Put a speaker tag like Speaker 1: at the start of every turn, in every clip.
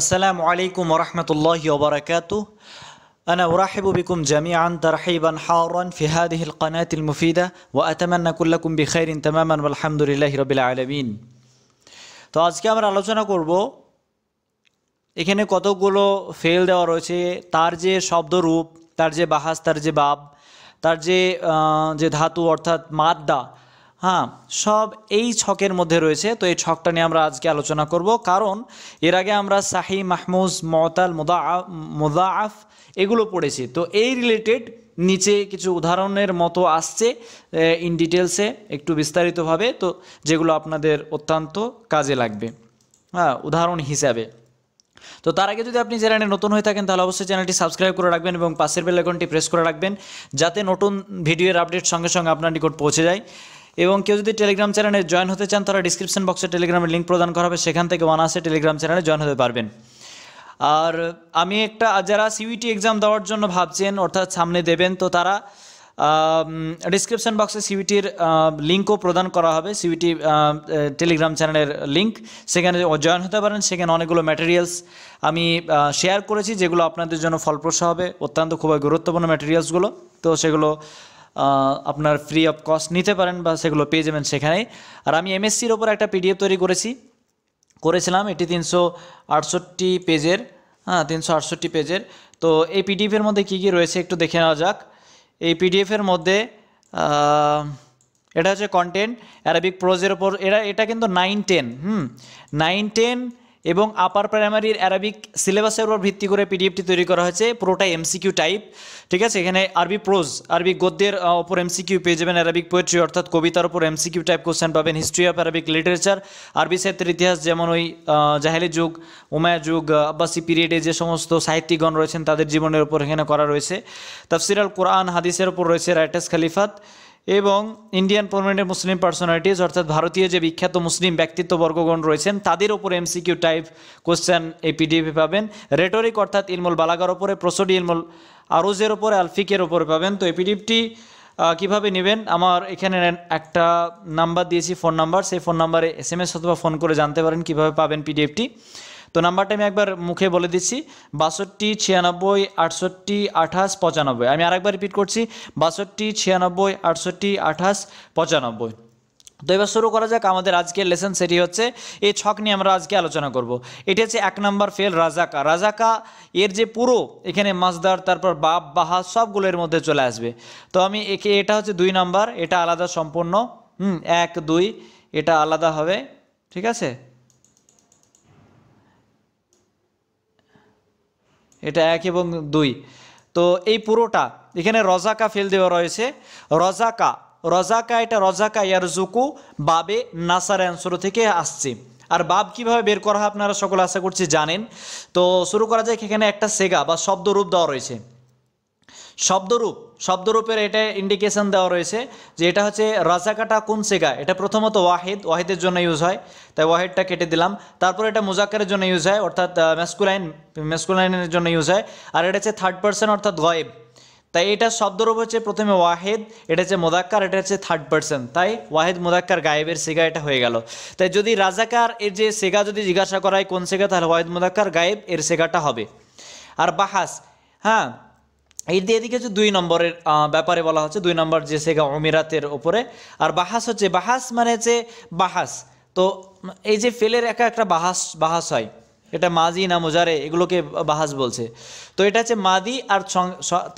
Speaker 1: السلام عليكم ورحمة الله وبركاته. أنا أرحب بكم جميعا ترحيبا حارا في هذه القناة المفيدة وأتمنى كلكم بخير تماما والحمد لله رب العالمين. তো আজকে আমরা আলোচনা করব এখানে কতগুলো ফেল দেওয়া রয়েছে, তার যে শব্দরূপ, তার যে বাহাস, তার যে বাব, তার যে ধাতু অর্থাৎ মাদ্দা, সব এই ছকের মধ্যে রয়েছে। তো এই ছকটা নিয়ে আমরা আজকে আলোচনা করব, কারণ এর আগে আমরা সাহি, মাহমুজ, মুতাল, মুদাআফ এগুলো পড়েছি। তো এই রিলেটেড নিচে কিছু উদাহরণের মতো আসছে ইন ডিটেলসে, একটু বিস্তারিতভাবে, তো যেগুলো আপনাদের অত্যন্ত কাজে লাগবে উদাহরণ হিসাবে। তো তার আগে যদি আপনি চ্যানেলে নতুন হয়ে থাকেন তাহলে অবশ্যই চ্যানেলটি সাবস্ক্রাইব করে রাখবেন এবং পাশের বেল আইকনটি প্রেস করে রাখবেন, যাতে নতুন ভিডিওর আপডেট সঙ্গে সঙ্গে আপনার নিকট পৌঁছে যায়। এবং কেউ যদি টেলিগ্রাম চ্যানেলে জয়েন হতে চান তারা ডিসক্রিপশন বক্সে টেলিগ্রামের লিঙ্ক প্রদান করা হবে, সেখান থেকে অনায়াসে টেলিগ্রাম চ্যানেলে জয়েন হতে পারবেন। আর আমি যারা সিইউটি এক্সাম দেওয়ার জন্য ভাবছেন, অর্থাৎ সামনে দেবেন, তো তারা ডিসক্রিপশন বক্সে সিইউটির লিঙ্কও প্রদান করা হবে, সিইউটি টেলিগ্রাম চ্যানেলের লিঙ্ক, সেখানে জয়েন হতে পারেন। সেখানে অনেকগুলো ম্যাটেরিয়ালস আমি শেয়ার করেছি যেগুলো আপনাদের জন্য ফলপ্রসূ হবে, অত্যন্ত খুবই গুরুত্বপূর্ণ ম্যাটেরিয়ালসগুলো। তো সেগুলো আপনার ফ্রি অফ কস্ট নিতে পারেন বা সেগুলো পেয়ে যাবেন সেখানেই। আর আমি এমএসসির ওপর একটা পিডিএফ তৈরি করেছিলাম, এটি 368 পেজের, 368 পেজের। তো এই পিডিএফের মধ্যে কী কী রয়েছে একটু দেখে নেওয়া যাক। এই পিডিএফের মধ্যে এটা হচ্ছে কন্টেন্ট অ্যারাবিক প্রোজের ওপর, এটা কিন্তু 9-10 9-10 এবং আপার প্রাইমারির অ্যারাবিক সিলেবাসের উপর ভিত্তি করে পিডিএফটি তৈরি করা হয়েছে, পুরোটাই এমসিকিউ টাইপ, ঠিক আছে। এখানে আরবি প্রোজ, আরবি গদ্যের ওপর এমসিকিউ পেয়ে যাবেন, অ্যারাবিক পোয়েট্রি অর্থাৎ কবিতার উপর এমসিকিউ টাইপ কোশ্চেন পাবেন, হিস্ট্রি অফ অ্যারাবিক লিটারেচার, আরবি সাহিত্যের ইতিহাস, যেমন ওই জাহেলি যুগ, উমাইয়া যুগ, আব্বাসি পিরিয়ডে যে সমস্ত সাহিত্যিকগণ রয়েছেন তাদের জীবনের উপর এখানে করা রয়েছে। তাফসির আল কোরআন, হাদিসের উপর রয়েছে রাইটার্স খালিফাত, এবং ইন্ডিয়ান প্রমিনেন্ট মুসলিম পার্সোনালিটিজ অর্থাৎ ভারতীয় যে বিখ্যাত মুসলিম ব্যক্তিত্ববর্গগণ রয়েছেন তাদের উপর এমসিকিউ টাইপ কোশ্চেন এই পিডিএফে পাবেন। রেটরিক অর্থাৎ ইলমুল বালাগার ওপরে, প্রসোডি, ইলমুল আরুজের ওপরে, আলফিকের ওপরে পাবেন। তো এই পিডিএফটি কীভাবে নেবেন, আমার এখানে একটা নাম্বার দিয়েছি, ফোন নাম্বার, সেই ফোন নাম্বারে SMS অথবা ফোন করে জানতে পারেন কীভাবে পাবেন পিডিএফটি। তো নাম্বারটা আমি একবার মুখে বলে দিচ্ছি, 62 96 68 28 95। আমি আরেকবার রিপিট করছি, 62 96 68 28 95। তো এবার শুরু করা যাক আমাদের আজকের লেসন। সেটি হচ্ছে এই ছক নিয়ে আমরা আজকে আলোচনা করব। এটি হচ্ছে 1 নম্বর ফেল, রাজাকা। রাজাকা এর যে পুরো এখানে মাসদার, তারপর বাব, বাহা সবগুলো এর মধ্যে চলে আসবে। তো আমি এটা হচ্ছে 2 নম্বর, এটা আলাদা সম্পূর্ণ, 1 2 এটা আলাদা হবে, ঠিক আছে। এটা 1 এবং 2। তো এই পুরোটা এখানে রজাকা ফেল দেওয়া রয়েছে, রজাকা, এটা রজাকা ইয়ারজুকু বাবে নাসার অ্যান্সার থেকে আসছে। আর বাব কিভাবে বের করা হয় আপনারা সকলে আশা করছি জানেন। তো শুরু করা যায়, এখানে একটা সেগা বা শব্দরূপ দেওয়া রয়েছে, শব্দরূপের এটা ইন্ডিকেশন দেওয়া রয়েছে যে এটা হচ্ছে রাজাকাটা কোন সেগা। এটা প্রথমত ওয়াহিদের জন্য ইউজ হয়, তাই ওয়াহিদটা কেটে দিলাম। তারপর এটা মুজাক্কারের জন্য ইউজ হয়, অর্থাৎ ম্যাসকুলাইনের জন্য ইউজ হয়। আর এটা হচ্ছে থার্ড পারসন অর্থাৎ গায়েব, তাই এটা শব্দরূপ হচ্ছে প্রথমে ওয়াহিদ, এটা হচ্ছে মুজাক্কার, এটা হচ্ছে থার্ড পারসন, তাই ওয়াহিদ মুজাক্কার গায়েবের সেগা এটা হয়ে গেল। তাই যদি রাজাকার এর যে সেগা যদি জিজ্ঞাসা করা হয় কোন সেগা, তাহলে ওয়াহিদ মুজাক্কার গায়েব এর সেগাটা হবে। আর বাহাস, এই এদিকে হচ্ছে 2 নম্বরের ব্যাপারে বলা হচ্ছে, 2 নম্বর যে সেগা অমিরাতের ওপরে। আর বাহাস হচ্ছে, বাহাস মানে হচ্ছে বাহাস। তো এই যে ফেলের একটা বাহাস হয়, এটা মাদি না মুজারে, এগুলোকে বাহাস বলছে। তো এটা হচ্ছে মাদি, আর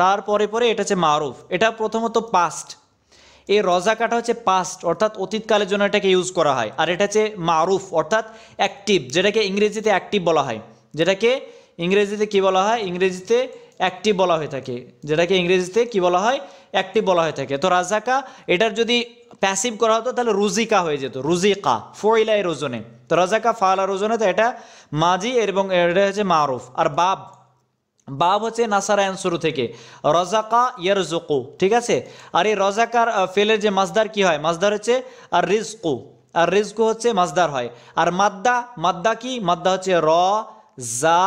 Speaker 1: তারপরে এটা হচ্ছে মারুফ। এটা প্রথমত পাস্ট, এই রজাকাটা হচ্ছে পাস্ট অর্থাৎ অতীতকালের জন্য এটাকে ইউজ করা হয়। আর এটা হচ্ছে মারুফ অর্থাৎ অ্যাক্টিভ, যেটাকে ইংরেজিতে অ্যাক্টিভ বলা হয়, যেটাকে ইংরেজিতে কি বলা হয়, ইংরেজিতে অ্যাক্টিভ বলা হয়ে থাকে, যেটাকে ইংরেজিতে কি বলা হয়, অ্যাক্টিভ বলা হয়ে থাকে। তো রাজাকা এটার যদি প্যাসিভ করা হতো তাহলে রুজিকা হয়ে যেত, রুজিকা ফইলা এর ওজনে। তো রাজাকা ফালার ওজনে, তো এটা মাজি এবং এটা হচ্ছে মারুফ। আর বাব হচ্ছে নাসারা শুরু থেকে, রজাকা ইয়ারজুকু, ঠিক আছে। আর এই রজাকার ফেলের যে মাসদার কি হয়, মাসদার হচ্ছে আর রিজকু, আর রিজকু হচ্ছে মাসদার হয়। আর মাদ্দা কি, মাদ্দা হচ্ছে র জা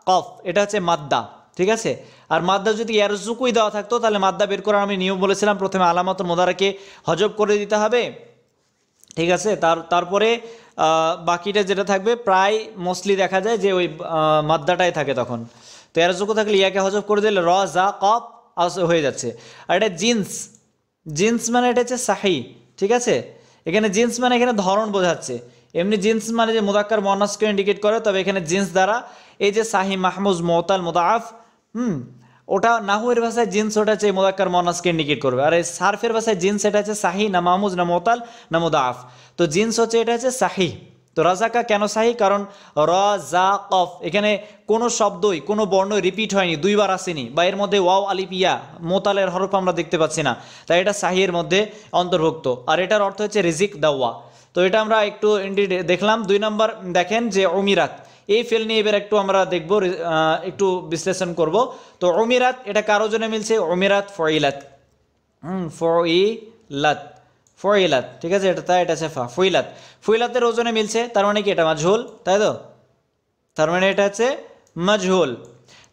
Speaker 1: কফ, এটা হচ্ছে মাদ্দা, ঠিক আছে। আর মাদ্দা যদি ইয়ারজুকুই দেওয়া থাকতো তাহলে মাদ্দা বের করার আমি নিয়ম বলেছিলাম, প্রথমে আলামাতুল মুদারাকে হজব করে দিতে হবে, ঠিক আছে। তারপরে বাকিটা যেটা থাকবে প্রায় মোস্টলি দেখা যায় যে ওই মাদ্দাটাই থাকে তখন। তো এর যোগ্য থাকলে ইয়াকে হজব করে দিলে র জা কফ হয়ে যাচ্ছে। আর এটা জিন্স, জিন্স মানে এটা হচ্ছে সাহি, ঠিক আছে। এখানে জিন্স মানে এখানে ধরন বোঝাচ্ছে। এমনি জিন্স মানে যে মুদাক্কার মুয়ান্নাসকে ইন্ডিকেট করে, তবে এখানে জিন্স দ্বারা এই যে সাহি মাহমুজ মুতাল মুদাআফ, ওটা নাহুয়ের ভাষায় জিন্স ওটা হচ্ছে মুদাক্কার মুয়ান্নাসকে ইন্ডিকেট করবে। আর এই সারফের ভাষায় জিন্স এটা হচ্ছে সাহি না মাহমুজ না মুতাল না মুদাআফ। তো জিন্স হচ্ছে এটা হচ্ছে সাহি। তো রাজাকা কেন সাহি? কারণ র জা কফ এখানে কোনো শব্দই কোনো বর্ণ রিপিট হয়নি, দুইবার আসেনি, বা এর মধ্যে ওয়াও আলিফ ইয়া মোতালের হরফ আমরা দেখতে পাচ্ছি না, তাই এটা সাহির মধ্যে অন্তর্ভুক্ত। আর এটার অর্থ হচ্ছে রিজিক দাওয়া। তো এটা আমরা একটু দেখলাম। 2 নম্বর দেখেন যে অমিরাত, এই ফেল নিয়ে এবার একটু আমরা দেখব, একটু বিশ্লেষণ করব। তো অমিরাত এটা কারো জন্য মিলছে অমিরাত ফইলাত, ফইলাত ফইলাত, ঠিক আছে। এটা তাই, এটা সেফা ফইলাত, ফইলাতের ওজনে মিলছে, তার মানে কি এটা মাজহুল, তাই তো, তার মানে এটা হচ্ছে মাজহুল।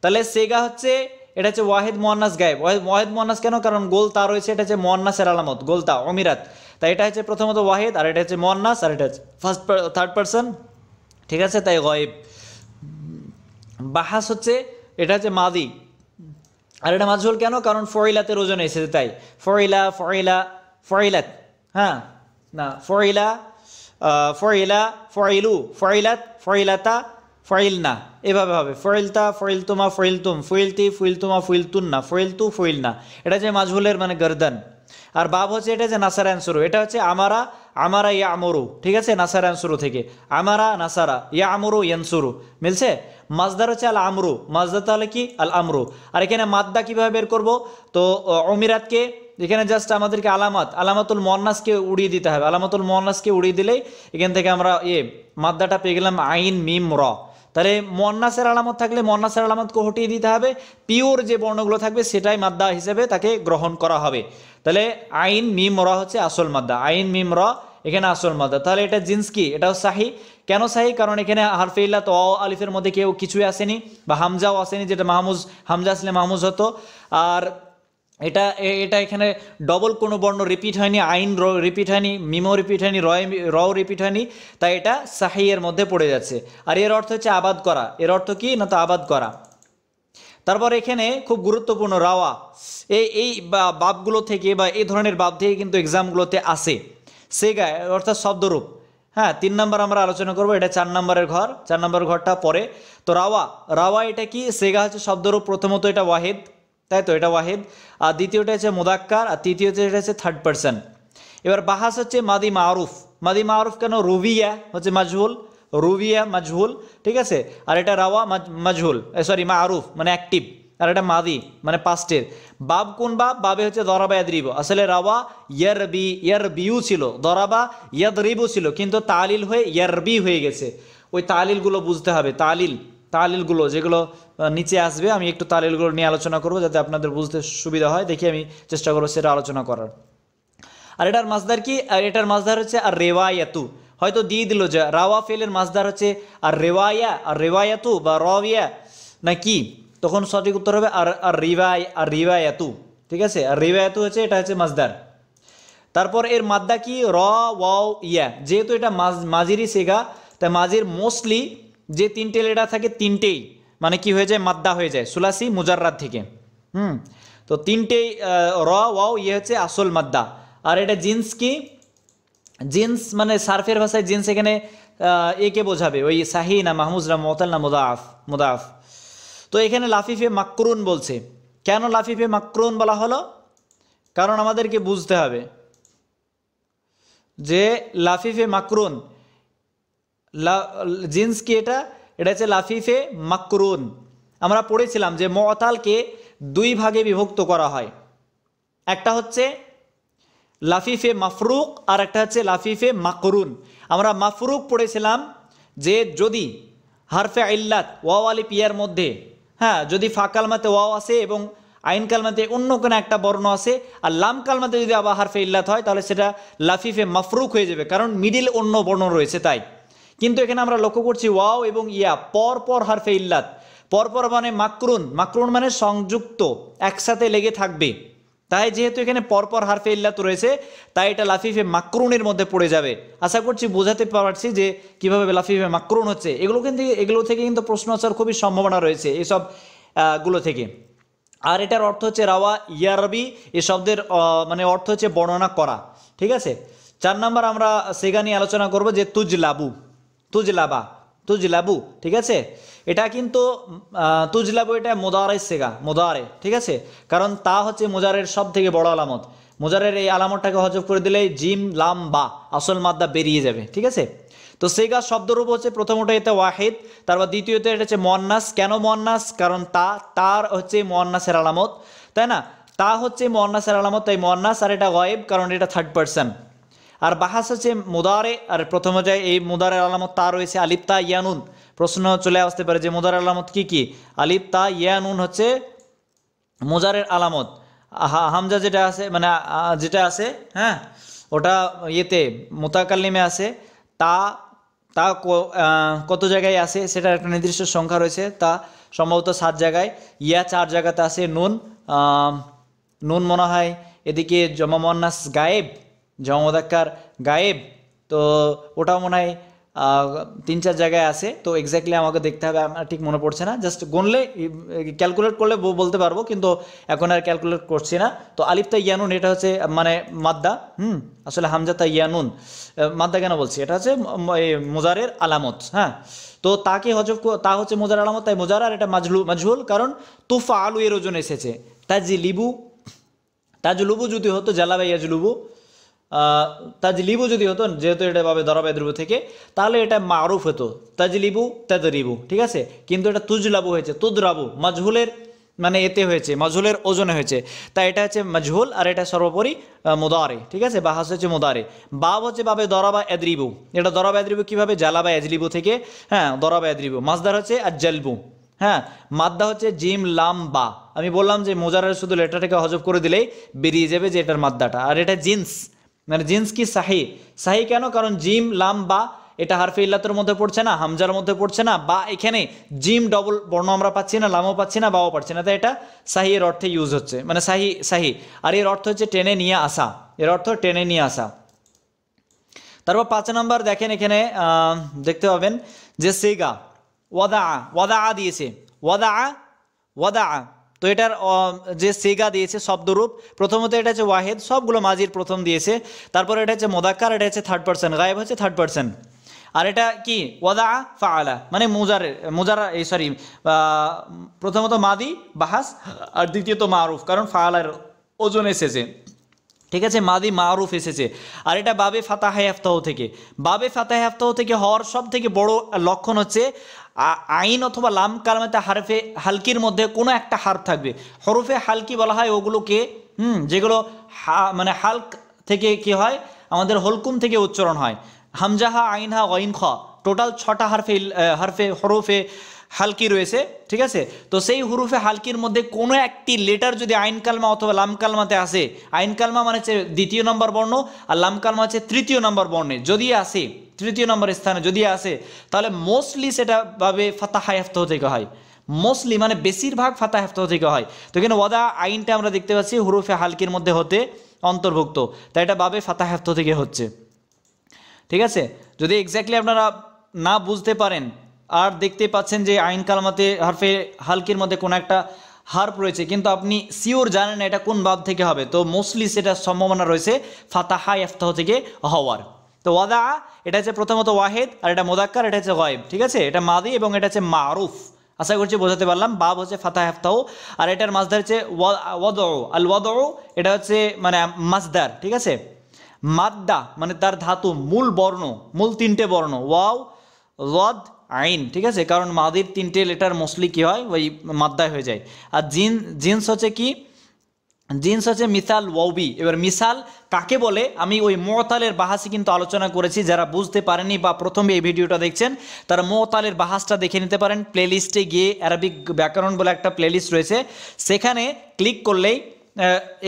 Speaker 1: তাহলে সেগা হচ্ছে এটা হচ্ছে ওয়াহিদ মুয়ান্নাস গায়েব। ওয়াহিদ মুয়ান্নাস কেন? কারণ গোলতা রয়েছে, এটা হচ্ছে মুয়ান্নাসের আলামত, গোলতা অমিরাত। তাই এটা হচ্ছে প্রথমত ওয়াহিদ, আর এটা হচ্ছে মুয়ান্নাস, আর এটা হচ্ছে থার্ড পারসন, ঠিক আছে, তাই গায়েব। বাহাস হচ্ছে এটা হচ্ছে মাদি, আর এটা মাজহুল কেন? কারণ ফইলাতের ওজনে এসেছে, তাই ফইলা ফইলা ফইলাত, হ্যাঁ না ফইলা ফইলা ফইলু ফইলাত ফইলাতা ফইলনা, এভাবে হবে ফইলতা ফইলতুমা ফইলতুম ফইলতি ফইলতুমা ফইলতুন্না ফইলতু ফইলনা। এটা যে মাজহুলের মানে গর্দান। আর বাব হচ্ছে এটা যে নাসারা আনসুরু, এটা হচ্ছে আমারা আমারা ইয়া আমরু, ঠিক আছে, নাসারা আনসুরু থেকে আমারা নাসারা ইয়া আমরু ইয়ানসুরু মিলছে। মাজদার হচ্ছে আল আমরু, মাজদার তাহলে কি আল আমরু। আর এখানে মাদ্দা কিভাবে বের করব? তো অমিরাতকে এখানে জাস্ট আমাদেরকে আলামাতুল মুয়ান্নাসকে উড়িয়ে দিতে হবে। আলামাতুল মুয়ান্নাসকে উড়িয়ে দিলেই এখান থেকে আমরা মাদ্দাটা পেয়ে গেলাম আইন মিম র। তাহলে মুয়ান্নাসের আলামত থাকলে মুয়ান্নাসের আলামতকে হটিয়ে দিতে হবে, পিওর যে বর্ণগুলো থাকবে সেটাই মাদ্দা হিসেবে তাকে গ্রহণ করা হবে। তাহলে আইন মিম র হচ্ছে আসল মাদ্দা, আইন মিম র এখানে আসল মাদ্দা। তাহলে এটা জিন্স কি? এটাও সাহি। কেন সাহি? কারণ এখানে হারফে ইল্লাত ও আলিফের মধ্যে কেউ কিছুই আসেনি, বা হামজাও আসেনি, যেটা মাহমুজ, হামজা আসলে মাহমুজ হতো। আর এটা এটা এখানে ডবল কোনো বর্ণ রিপিট হয়নি, আইন রিপিট হয়নি, মিমও রিপিট হয়নি, রও রিপিট হয়নি, তাই এটা সাহি এর মধ্যে পড়ে যাচ্ছে। আর এর অর্থ হচ্ছে আবাদ করা। এর অর্থ কি না? তো আবাদ করা। তারপর এখানে খুব গুরুত্বপূর্ণ রাওয়া, এই বাবগুলো থেকে বা এই ধরনের বাব থেকে কিন্তু এক্সামগুলোতে আসে। সেগা অর্থাৎ শব্দরূপ। হ্যাঁ, 3 নম্বর আমরা আলোচনা করবো, এটা 4 নম্বরের ঘর, 4 নম্বর ঘরটা পরে। তো রাওয়া, রাওয়া এটা কি? সেগা হচ্ছে শব্দরূপ। প্রথমত এটা ওয়াহিদ, তাই তো, এটা ওয়াহিদ। আর দ্বিতীয়টা হচ্ছে মুদাক্কার, আর তৃতীয়টা এটা হচ্ছে থার্ড পারসন। এবার বাহাস হচ্ছে মাদি মারুফ। মাদি মারুফ কেন? রুবিয়া হচ্ছে মাজহুল, রুবিয়া মাজহুল, ঠিক আছে। আর এটা রাওয়া মাজহুল, সরি মারুফ মানে অ্যাক্টিভ, আর এটা মাদি মানে পাস্টের। বাব কোন বাব? বাবে হচ্ছে দরাবা ইয়াদরিবু। আসলে রাওয়া ইয়ারবিউ ছিল, দরাবা ইয়াদরিবু ছিল, কিন্তু তালিল হয়ে ইয়ারবি হয়ে গেছে। ওই তালিলগুলো বুঝতে হবে, তালিলগুলো যেগুলো নিচে আসবে, আমি একটু তালিলগুলো নিয়ে আলোচনা করবো যাতে আপনাদের বুঝতে সুবিধা হয়, দেখি আমি চেষ্টা করবো সেটা আলোচনা করার। আর এটার মাজদার কি? আর এটার মাজদার হচ্ছে আর রেওয়ায়াতু। হয়তো দিয়ে দিল যে রাওয়া ফেলের মাজদার হচ্ছে আর রেওয়ায়া, আর রেওয়ায়াতু বা রবিয়া না কি, তখন সঠিক উত্তর হবে আর রিওয়ায়াতু, ঠিক আছে। আর রিওয়ায়াতু হচ্ছে এটা হচ্ছে মাজদার। তারপর এর মাদ্দা কি? র ওয়াও ইয়া। যেহেতু এটা মাজিরি সেগা, তাই মাজির মোস্টলি যে 3টে লেটার থাকে 3টেই মানে কি হয়ে যায়? মাদ্দা হয়ে যায়, সুলাসি মুজাররাদ থেকে। তো 3টেই র ওয়াও ইয়ে হচ্ছে আসল মাদ্দা। আর এটা জিন্স কি? জিন্স মানে সার্ফের ভাষায় জিন্স এখানে একে বোঝাবে, ওই সাহি না মাহমুজ না মুতাল না মুদাফ। তো এখানে লাফিফে মাকরুন বলছে। কেন লাফিফে মাকরুন বলা হলো? কারণ আমাদেরকে বুঝতে হবে যে লাফিফে মাকরুন জিন্স কি? এটা হচ্ছে লাফিফে মাকরুন। আমরা পড়েছিলাম যে মুতালকে 2 ভাগে বিভক্ত করা হয়, একটা হচ্ছে লাফিফে মাফরুক আর একটা হচ্ছে লাফিফে মাকরুন। আমরা মাফরুক পড়েছিলাম যে যদি হারফে ইল্লাত ওয়াও আলিফ ইয়ার মধ্যে, হ্যাঁ, যদি ফা কালমাতে ওয়াও আসে এবং আইন কালমাতে অন্য কোনো একটা বর্ণ আসে, আর লাম কালমাতে যদি আবার হারফে ইল্লাত হয়, তাহলে সেটা লাফিফে মাফরুক হয়ে যাবে, কারণ মিডিল অন্য বর্ণ রয়েছে তাই। কিন্তু এখানে আমরা লক্ষ্য করছি ওয়াও এবং ইয়া পরপর হারফে ইল্লাত, পরপর মানে মাকরুন। মাকরুন মানে সংযুক্ত, একসাথে লেগে থাকবে, তাই যেহেতু এখানে পরপর হারফে ইল্লাত রয়েছে তাই এটা লাফিফে মাকরুনের মধ্যে পড়ে যাবে। আশা করছি বোঝাতে পারছি যে কিভাবে লাফিফে মাকরুন হচ্ছে। এগুলো থেকে কিন্তু প্রশ্ন আসার খুবই সম্ভাবনা রয়েছে এইসব গুলো থেকে। আর এটার অর্থ হচ্ছে রাওয়া ইয়ারবি, এই শব্দের মানে অর্থ হচ্ছে বর্ণনা করা। ঠিক আছে, 4 নম্বর আমরা সেগা নিয়ে আলোচনা করব যে তুজলাবু, তুজলাবু। ঠিক আছে, এটা কিন্তু তুজলাবু এটা মুদারে সেগা, মুদারে। ঠিক আছে, কারণ তা হচ্ছে মুজারের সব থেকে বড় আলামত। মুজারের এই আলামতটাকে হজব করে দিলে জিম লাম বা আসল মাদ্দা বেরিয়ে যাবে। ঠিক আছে, তো সেগা শব্দরূপ হচ্ছে প্রথমটা এতে ওয়াহিদ, তারপর দ্বিতীয়তে এটা হচ্ছে মুয়ান্নাস। কেন মুয়ান্নাস? কারণ তার হচ্ছে মুয়ান্নাসের আলামত, তাই না? তা হচ্ছে মুয়ান্নাসের আলামত, তাই মুয়ান্নাস। আর এটা গায়েব কারণ এটা থার্ড পারসন। আর বাহাস হচ্ছে মুদারে, আর প্রথম যায় এই মুদারের আলামত তা রয়েছে আলিফ তা ইয়ানুন। প্রশ্ন চলে আসতে পারে যে মুদারের আলামত কি কি? আলিফ তা ইয়ানুন হচ্ছে মুজারের আলামত। হামজা যেটা আছে মানে যেটা আছে, হ্যাঁ, ওটা ইয়েতে মুতাকাল্লিমে আছে। তা তা কত জায়গায় আছে সেটার একটা নির্দিষ্ট সংখ্যা রয়েছে, তা সম্ভবত 7 জায়গায়, ইয়া 4 জায়গাতে আছে, নুন নুন মনে হয় এদিকে জমা মুয়ান্নাস গায়েব, জমা মুযাক্কার গায়েব, তো ওটাও মনে হয় 3-4 জায়গায় আছে। তো এক্স্যাক্টলি আমাকে দেখতে হবে, আমার ঠিক মনে পড়ছে না, জাস্ট গুনলে ক্যালকুলেট করলে বলতে পারবো, কিন্তু এখন আর ক্যালকুলেট করছি না। তো আলিফ তা ইয়ানুন এটা হচ্ছে মানে মাদ্দা, আসলে হামজা তা ইয়ানুন মাদ্দা কেন বলছি, এটা হচ্ছে মুজারের আলামত। হ্যাঁ, তো তাকে হজব, তা হচ্ছে মুজার আলামত, তাই মুজার। আর এটা মাজহুল কারণ তুফা আলু এর ওজন এসেছে। তাজলুবু যদি হতো জালাবা ইয়াজলুবু, তাজলিবু যদি হতো, যেহেতু এটা ভাবে দরাব এদ্রুবু থেকে, তাহলে এটা মারুফ হতো তাজলিবু তাদরিবু। ঠিক আছে, কিন্তু এটা তুজলাবু হয়েছে, তুদরাবু মাজহুলের মানে এতে হয়েছে, মাজহুলের ওজনে হয়েছে, তাই এটা হচ্ছে মাজহুল। আর এটা সর্বোপরি মুদারে। ঠিক আছে, বাহাস হচ্ছে মুদারে। বাব হচ্ছে বাবে দরাবা এদ্রিবু, এটা দরাবা এদ্রিবু কিভাবে? জালাবা এজলিবু থেকে, হ্যাঁ, দরাবা এদ্রিবু। মাজদার হচ্ছে আজ্জালবু, হ্যাঁ, মাদ্দা হচ্ছে জিম লাম বা। আমি বললাম যে মুজারের শুধু লেটারটাকে হজব করে দিলেই বেরিয়ে যাবে যে এটার মাদ্দাটা। আর এটা জিন্স, মানে জিন্স কি সাহি, সাহি কেন? কারণ জিম লাম বা এটা হারফে ইল্লাতের মধ্যে পড়ছে না, হামজার মধ্যে পড়ছে না, বা এখানে জিম ডবল বর্ণ আমরা পাচ্ছি না, লামও পাচ্ছি না, বাও পাচ্ছি না, তাই এটা সাহি এর অর্থে ইউজ হচ্ছে, মানে সাহি। আর এর অর্থ হচ্ছে টেনে নিয়ে আসা, এর অর্থ টেনে নিয়ে আসা। তারপর 5 নম্বর দেখেন, এখানে দেখতে পাবেন যে সেগা ওয়াদা দিয়েছে, ওয়াদা। তো এটার যে সেগা দিয়েছে শব্দরূপ, প্রথমত এটা হচ্ছে ওয়াহেদ, সবগুলো মাজির প্রথম দিয়েছে। তারপর এটা হচ্ছে মুযাক্কার, এটা হচ্ছে থার্ড পারসন, গায়েব হচ্ছে থার্ড পারসন। আর এটা কি? ওয়াদা ফাআলা, মানে মুজারা এই সরি, প্রথমত মাদি বাহাস, আর দ্বিতীয়ত মারুফ, কারণ ফাআলার ওজন এসেছে। ঠিক আছে, মাদি মারুফ এসেছে। আর এটা বাবে ফাতাহে ইফতাহ থেকে, বাবে ফাতাহে ইফতাহ থেকে হওয়ার সব থেকে বড় লক্ষণ হচ্ছে আইন অথবা লাম কালমাতে হারফে হালকির মধ্যে কোনো একটা হারফ থাকবে। হরফে হালকি বলা হয় ওগুলোকে, যেগুলো মানে হালক থেকে কি হয়, আমাদের হলকুম থেকে উচ্চারণ হয়। হামজাহা, আইনহা, গইন, খ, টোটাল 6টা হরফে হালকি রয়েছে। ঠিক আছে, তো সেই হুরুফে হালকির মধ্যে কোনো একটি লেটার যদি আইন কালমা অথবা লাম কালমাতে আসে, আইন কালমা মানে হচ্ছে 2য় নম্বর বর্ণ, আর লাম কালমা হচ্ছে 3য় নম্বর বর্ণে যদি আসে, 3য় নম্বর স্থানে যদি আসে, তাহলে মোস্টলি সেটা ভাবে ফাতাহা ইফতাহ থেকে হয়। মোস্টলি মানে বেশিরভাগ ফাতাহা ইফতাহ থেকে হয়। তো এখানে ওয়াদা আইনটা আমরা দেখতে পাচ্ছি হুরুফে হালকির মধ্যে হতে অন্তর্ভুক্ত, তাই এটা বাবে ফাতাহা ইফতাহ থেকে হচ্ছে। ঠিক আছে, যদি এক্স্যাক্টলি আপনারা না বুঝতে পারেন আর দেখতে পাচ্ছেন যে আইন কালমাতে হারফে হালকির মধ্যে কোনো একটা হারফ রয়েছে, কিন্তু আপনি শিওর জানেন না এটা কোন বাব থেকে হবে, তো মোস্টলি সেটা সম্ভাবনা রয়েছে ফাতাহা ইফতাহ থেকে হওয়ার। তো ওয়াদা এটা হচ্ছে প্রথমত ওয়াহেদ, আর এটা মুযাক্কার, এটা হচ্ছে গায়েব। ঠিক আছে, এটা মাদি এবং এটা হচ্ছে মারুফ। আশা করছি বোঝাতে পারলাম। বাব হচ্ছে ফাতাহা ইফতাহ, আর এটার মাসদার হচ্ছে ওয়াদউ, আল ওয়াদউ এটা হচ্ছে মানে মাসদার। ঠিক আছে, মাদ্দা মানে তার ধাতু, মূল বর্ণ, মূল 3টে বর্ণ, ওয়াও, ওয়াদ, আইন। ঠিক আছে, কারণ মাদির 3টে লেটার মোস্টলি কি হয়, ওই মাদ্দায় হয়ে যায়। আর জিন্স হচ্ছে কি? জিন্স হচ্ছে মিসাল ওয়াবি। এবার মিসাল কাকে বলে আমি ওই মুতালের বাহাসি কিন্তু আলোচনা করেছি, যারা বুঝতে পারেনি বা প্রথমে এই ভিডিওটা দেখছেন তারা মুতালের বাহাসটা দেখে নিতে পারেন। প্লেলিস্টে গিয়ে আরবিক ব্যাকরণ বলে একটা প্লেলিস্ট রয়েছে, সেখানে ক্লিক করলেই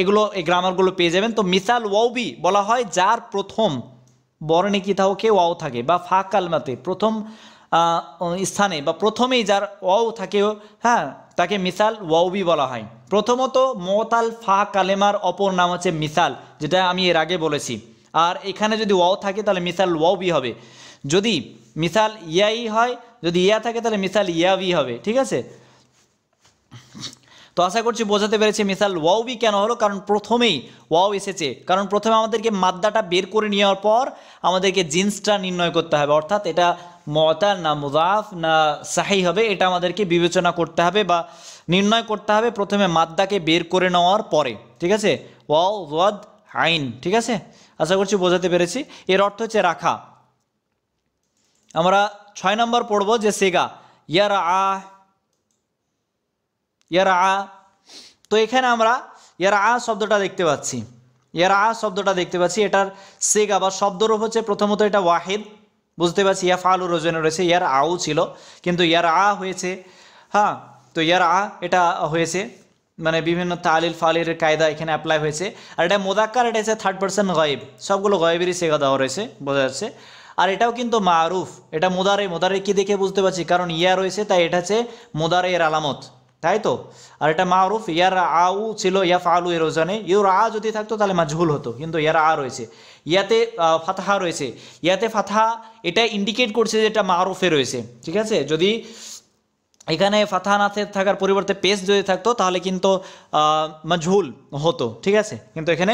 Speaker 1: এগুলো এই গ্রামারগুলো পেয়ে যাবেন। তো মিসাল ওয়াবি বলা হয় যার প্রথম বর্ণে কি থাকে, ওয়াও থাকে, বা ফা কালমাতে প্রথম স্থানে বা প্রথমেই যার ওয়াও থাকে, হ্যাঁ, তাকে মিসাল ওয়াওবি বলা হয়। প্রথমত মুতাল ফা কালেমার অপর নাম হচ্ছে মিসাল, যেটা আমি এর আগে বলেছি। আর এখানে যদি ওয়াও থাকে তাহলে মিসাল ওয়াওবি হবে, যদি মিসাল ইয়াই হয়, যদি ইয়া থাকে তাহলে মিসাল ইয়াবি হবে। ঠিক আছে, তো আশা করছি বোঝাতে পেরেছি মিসাল ওয়াওবি কেন হলো, কারণ প্রথমেই ওয়াও এসেছে, কারণ প্রথমে আমাদেরকে মাদ্দাটা বের করে নেওয়ার পর আমাদেরকে জিন্সটা নির্ণয় করতে হবে, অর্থাৎ এটা মুতাল না মুযাফ না সাহি হবে এটা আমাদেরকে বিবেচনা করতে হবে বা নির্ণয় করতে হবে প্রথমে মাদ্দাকে বের করে নেওয়ার পরে। ঠিক আছে, ওয়াও ওয়াদ আইন। ঠিক আছে, আশা করছি বোঝাতে পেরেছি। এর অর্থ হচ্ছে রাখা। আমরা 6 নম্বর পড়ব যে সেগা ইয়ারা ইয়ারা। তো এখানে আমরা ইয়ারা শব্দটা দেখতে পাচ্ছি, ইয়ারা শব্দটা দেখতে পাচ্ছি, এটার সেগা বা শব্দরূপ হচ্ছে প্রথমত এটা ওয়াহিদ, বুঝতে পারছি ইয়া ফালু রোজনে রয়েছে, ইয়ার আউ ছিল কিন্তু ইয়ার হয়েছে। হ্যাঁ, তো ইয়ার এটা হয়েছে, মানে বিভিন্ন তালিল ফালির কায়দা এখানে অ্যাপ্লাই হয়েছে। আর এটা মোদাক্কার, এটা হচ্ছে থার্ড পারসন গায়েব, সবগুলো গায়েবেরই সেগা দেওয়া রয়েছে, বোঝা যাচ্ছে। আর এটাও কিন্তু মারুফ, এটা মুদারে, মুদারে কি দেখে বুঝতে পারছি, কারণ ইয়া রয়েছে তাই এটা হচ্ছে মুদারে এর আলামত, তাই তো। আর এটা মারুফ, ইয়ার আউ ছিল ইয়া ফালু এর ওজনে, ইউর যদি থাকতো তাহলে মাজহুল হতো, কিন্তু ইয়ার রয়েছে, ইয়াতে ফাতহা রয়েছে, ইয়াতে ফাতহা এটা ইন্ডিকেট করছে যে এটা মারুফে রয়েছে। ঠিক আছে, যদি এখানে ফাতহা না থাকার পরিবর্তে পেশ যদি থাকতো তাহলে কিন্তু মাজহুল হতো। ঠিক আছে, কিন্তু এখানে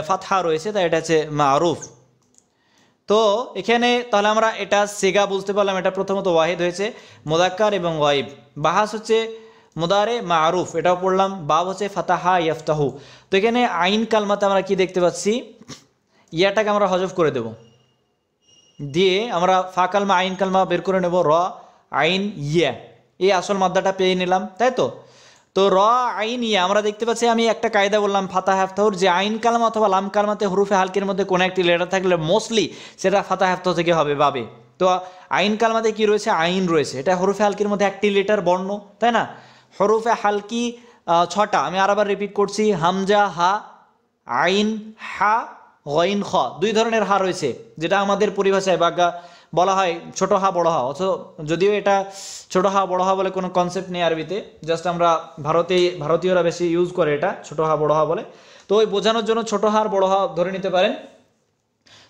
Speaker 1: ফাতহা রয়েছে তাই এটা হচ্ছে মারুফ। তো এখানে তাহলে আমরা এটা সেগা বুঝতে পারলাম, এটা প্রথমত ওয়াহিদ হয়েছে, মুদাক্কার এবং গায়েব। বাহাস হচ্ছে মুদারে মারুফ, এটাও পড়লাম। বাব হচ্ছে ফাতাহা ইয়াফতাহু। তো এখানে আইন কালমাতে আমরা কি দেখতে পাচ্ছি, ইয়াটাকে আমরা হজফ করে দেব, দিয়ে আমরা ফা কালমা আইন কালমা বের করে নেব, র আইন ইয়া, এই আসল মাদ্দাটা পেয়ে নিলাম, তাই তো। তো র আইন ইয়া আমরা দেখতে পাচ্ছি, আমি একটা কায়দা বললাম ফাতাহ ইফতাহুর, যে আইন কালমা অথবা লাম কালমাতে হরুফে হালকের মধ্যে কোনো একটি লেটার থাকলে মোস্টলি সেটা ফাতাহ ইফতাহ থেকে হবে বাবে। তো আইন কালমাতে কি রয়েছে, আইন রয়েছে, এটা হরুফে হালকির মধ্যে একটি লেটার বর্ণ, তাই না। হরুফে হালকি 6টা, আমি আরেকবার রিপিট করছি, হামজা হা, আইন হা, গইন খ, 2 ধরনের হা রয়েছে, যেটা আমাদের পরিভাষায় বাগা বলা হয় ছোট হা বড় হা। অথচ যদিও এটা ছোট হা বড় হা বলে কোনো কনসেপ্ট নেই আরবিতে, জাস্ট আমরা ভারতীয়রা বেশি ইউজ করে এটা ছোট হা বড় হা বলে। তো ওই বোঝানোর জন্য ছোট হা আর বড় হা ধরে নিতে পারেন।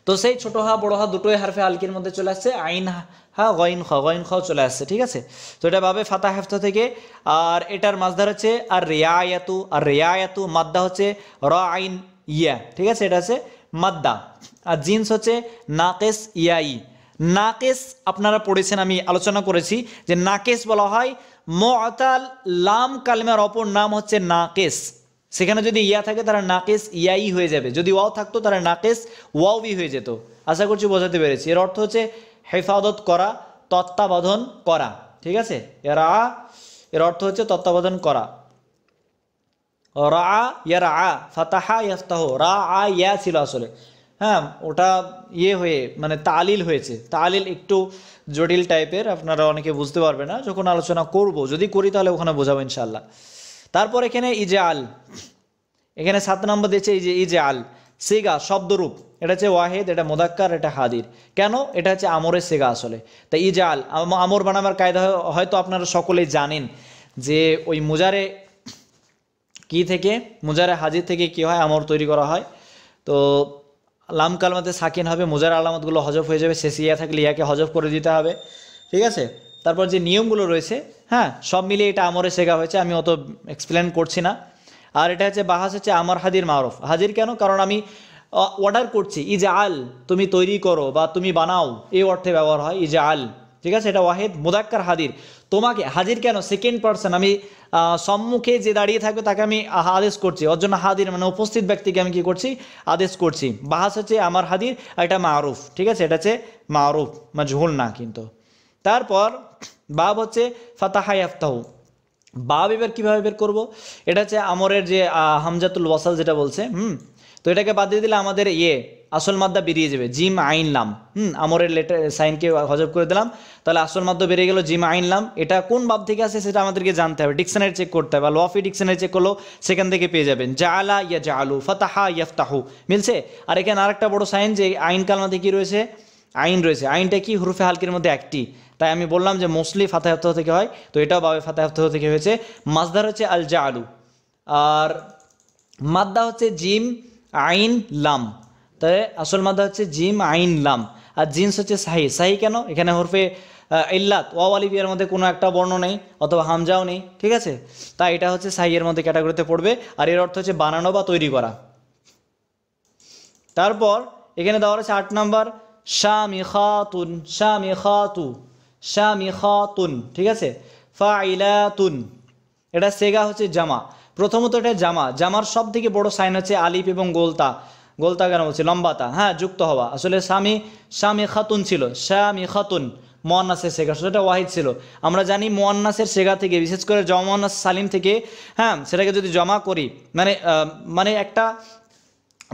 Speaker 1: তো সেই ছোট হা বড় হা দুটোই হারফে হালকির মধ্যে চলে আসছে, আইন হা গইন খ, গইন খ চলে আসছে। ঠিক আছে, তো এটা ভাবে ফাতাহ ইফতাহ থেকে। আর এটার মাজদার হচ্ছে আর রিয়ায়াতু, আর রিয়ায়াতু মাদ্দা হচ্ছে র আইন ইয়া। ঠিক আছে, এটা হচ্ছে মাদ্দা। আর জিন্স হচ্ছে নাকেস ইয়াই। নাকেস আপনারা পড়েছেন, আমি আলোচনা করেছি যে নাকেস বলা হয় মুতাল লাম কালিমার অপর নাম হচ্ছে নাকেস। সেখানে যদি ইয়া থাকে তারা নাকেস ইয়াই হয়ে যাবে, যদি ওয়াও থাকতো তারা নাকেস ওয়াওবি হয়ে যেত। আশা করছি বোঝাতে পেরেছি। এর অর্থ হচ্ছে হেফাজত করা, তত্ত্বাবধান করা। ঠিক আছে, এর অর্থ হচ্ছে তত্ত্বাবধান করা। রা ইয়ারা ফাতাহা ইয়াফতাহ, রা ইয়া ছিল আসলে, হ্যাঁ ওটা ইয়ে হয়ে মানে তালিল হয়েছে। তালিল একটু জটিল টাইপের, আপনারা অনেকে বুঝতে পারবে না, যখন আলোচনা করব, যদি করি তাহলে ওখানে বোঝাবো ইনশাল্লাহ। তারপর এখানে ইজাল, এখানে 7 নম্বর দিয়েছে এই যে ইজাল সেগা শব্দরূপ, এটা হচ্ছে ওয়াহিদ, এটা মুদাক্কার, এটা হাদির। কেন, এটা হচ্ছে আমরের সেগা আসলে। তাই ইজাল আমর বানাবার কায়দা হয়তো আপনারা সকলেই জানেন যে ওই মুজারে কি থেকে, মুজারে হাজির থেকে কি হয়, আমর তৈরি করা হয়। তো লাম কালমাতে সাকিন হবে, মুজার আলামতগুলো হজফ হয়ে যাবে, শেষে ইয়া থাকলে ইয়াকে হজফ করে দিতে হবে। ঠিক আছে, তারপর যে নিয়মগুলো রয়েছে, হ্যাঁ সব মিলিয়ে এটা আমরে শেখা হয়েছে, আমি অত এক্সপ্লেন করছি না। আর এটা হচ্ছে বাহাস হচ্ছে আমার হাদির মারুফ। হাজির কেন, কারণ আমি অর্ডার করছি, ইজাল তুমি তৈরি করো বা তুমি বানাও, এই অর্থে ব্যবহার হয় ইজাল। ঠিক আছে, এটা ওয়াহিদ মুদাক্কার হাদির। তোমাকে হাজির কেন, সেকেন্ড পারসন, আমি সম্মুখে যে দাঁড়িয়ে থাকবে তাকে আমি আদেশ করছি, ওর জন্য হাদির মানে উপস্থিত ব্যক্তিকে আমি কি করছি, আদেশ করছি। বাহাস হচ্ছে আমার হাদির, আর এটা মারুফ। ঠিক আছে, এটা হচ্ছে মারুফ, মাজহুল না কিন্তু। তারপর বাব হচ্ছে ফাতাহা ইয়াফতাহু। বাব এবার কীভাবে বের করব, এটা হচ্ছে আমরের যে হামজাতুল ওয়াসাল যেটা বলছে, তো এটাকে বাদ দিয়ে দিলে আমাদের আসল মাদ্দা বেরিয়ে যাবে, জিম আইন লাম। আমরের লেটার সাইনকে হজব করে দিলাম, তাহলে আসল মাদ্দা বেরিয়ে গেল জিম আইন লাম। এটা কোন বাব থেকে আসে সেটা আমাদেরকে জানতে হবে, ডিকশনারি চেক করতে হবে, লফি ডিকশনারি চেক করলেও সেখান থেকে পেয়ে যাবেন। জাআলা ইয়া জাআলু, ফাতাহা ইয়াফতাহু, মিলছে। আর এখানে আরেকটা বড় সাইন যে আইন কালমাতে কি রয়েছে, আইন রয়েছে, আইনটা কি হুরুফে হালকির মধ্যে একটি, তাই আমি বললাম যে মোস্টলি ফাতাহ হাফতাহ থেকে হয়, তো এটাও বাবে ফাতাহ হাফতাহ থেকে হয়েছে। মাসদার হচ্ছে আল জাআলু, আর মাদ্দা হচ্ছে জিম আইন লাম, তাই আসল মাদ্দা হচ্ছে জিম আইন লাম। আর জিন্স হচ্ছে সাহি। সাহি কেন? এখানে হরফে ইল্লাত ওয়াও আলিফ এর মধ্যে কোনো একটা বর্ণ নেই অথবা হামজাও নেই, ঠিক আছে, তাই এটা হচ্ছে সাহি এর মধ্যে ক্যাটাগরিতে পড়বে। আর এর অর্থ হচ্ছে বানানো বা তৈরি করা। তারপর এখানে দেওয়া আছে 8 নম্বর শামিখাতুন, শামিখাতু, শামিখাতুন, ঠিক আছে। ফাইলাতুন, এটা সেগা হচ্ছে জামা। প্রথমত এটা জামা, জামার সব থেকে বড় সাইন হচ্ছে আলিফ এবং গোলতা। গোলতা কেন বলছে? লম্বাতা, হ্যাঁ, যুক্ত হওয়া। আসলে স্বামী খাতুন ছিল, স্বামী খাতুন মুয়ান্নাসের সেগা, সেটা ওয়াহিদ ছিল। আমরা জানি মুয়ান্নাসের সেগা থেকে, বিশেষ করে মুয়ান্নাস সালিম থেকে, হ্যাঁ, সেটাকে যদি জমা করি, মানে একটা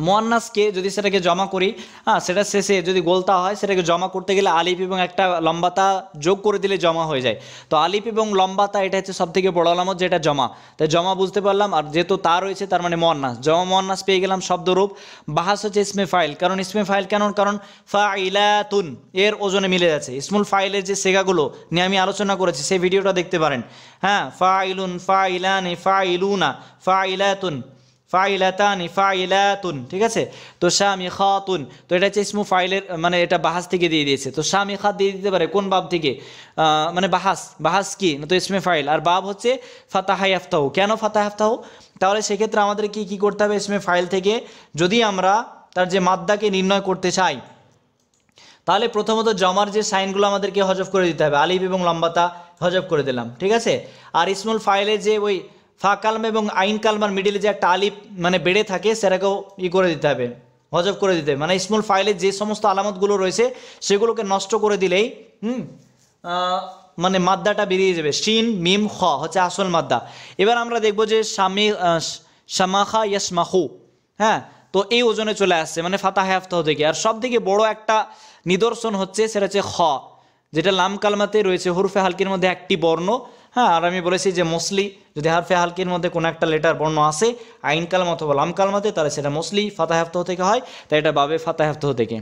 Speaker 1: মুয়ান্নাসকে যদি সেটাকে জমা করি, হ্যাঁ, সেটা শেষে যদি গোলতা হয়, সেটাকে জমা করতে গেলে আলিফ এবং একটা লম্বাতা যোগ করে দিলে জমা হয়ে যায়। তো আলিফ এবং লম্বাতা এটা হচ্ছে সব থেকে বড় আলামত, যেটা জমা। তাই জমা বুঝতে পারলাম। আর যেহেতু তা রয়েছে, তার মানে মুয়ান্নাস, জমা মুয়ান্নাস পেয়ে গেলাম শব্দরূপ। বাহাস হচ্ছে ইসমে ফাইল। কারণ ইসমে ফাইল কেন? কারণ ফাইলাতুন এর ওজনে মিলে যাচ্ছে। ইসমুল ফাইলের যে সেগাগুলো নিয়ে আমি আলোচনা করেছি, সেই ভিডিওটা দেখতে পারেন। হ্যাঁ, ফাইলুন, ফাইলানি, ফাইলুনা, ফাইলাতুন, ফাইলাতানি, ফাইলাতুন, ঠিক আছে। তো শামিখাতুন, তো এটা হচ্ছে ইসমু ফাইলের, মানে এটা বাহাস থেকে দিয়ে দিয়েছে। তো শামিখাত দিয়ে দিতে পারে কোন বাব থেকে? মানে বাহাস। বাহাস কি? না তো ইসমে ফাইল। আর বাব হচ্ছে ফাতাহা ইয়াফতাহু। কেন ফাতাহা ইয়াফতাহু? তাহলে সেক্ষেত্রে আমাদের কি করতে হবে? ইসমে ফাইল থেকে যদি আমরা তার যে মাদ্দাকে নির্ণয় করতে চাই, তাহলে প্রথমত জমার যে সাইনগুলো আমাদেরকে হজফ করে দিতে হবে। আলিফ এবং লম্বাতা হজফ করে দিলাম, ঠিক আছে। আর ইসমুল ফাইলে যে ওই ফা কালমা এবং আইন কালমার মিডিলে যে একটা আলিফ মানে বেড়ে থাকে, সেটাকেও করে দিতে হবে, হজফ করে দিতে হবে। মানে ইসমুল ফাইলে যে সমস্ত আলামতগুলো রয়েছে সেগুলোকে নষ্ট করে দিলেই মানে মাদ্দাটা বেরিয়ে যাবে। শিন মিম খ হচ্ছে আসল মাদ্দা। এবার আমরা দেখবো যে শামাখা ইয়াসমাখু, হ্যাঁ, তো এই ওজনে চলে আসছে, মানে ফাতাহ ইয়াফতাহ থেকে। আর সব থেকে বড় একটা নিদর্শন হচ্ছে, সেটা হচ্ছে খ, যেটা লাম কালমাতে রয়েছে হরফে হালকির মধ্যে একটি বর্ণ। হ্যাঁ, আর আমি বলেছি যে মোস্টলি যদি হারফে হালকির মধ্যে কোনো একটা লেটার বর্ণ আসে আইন কালমা অথবা লাম কালমাতে, তাহলে সেটা মোস্টলি ফাতাহ ইয়াফতাহ থেকে হয়, তাই এটা বাবে ফাতাহ ইয়াফতাহ থেকে।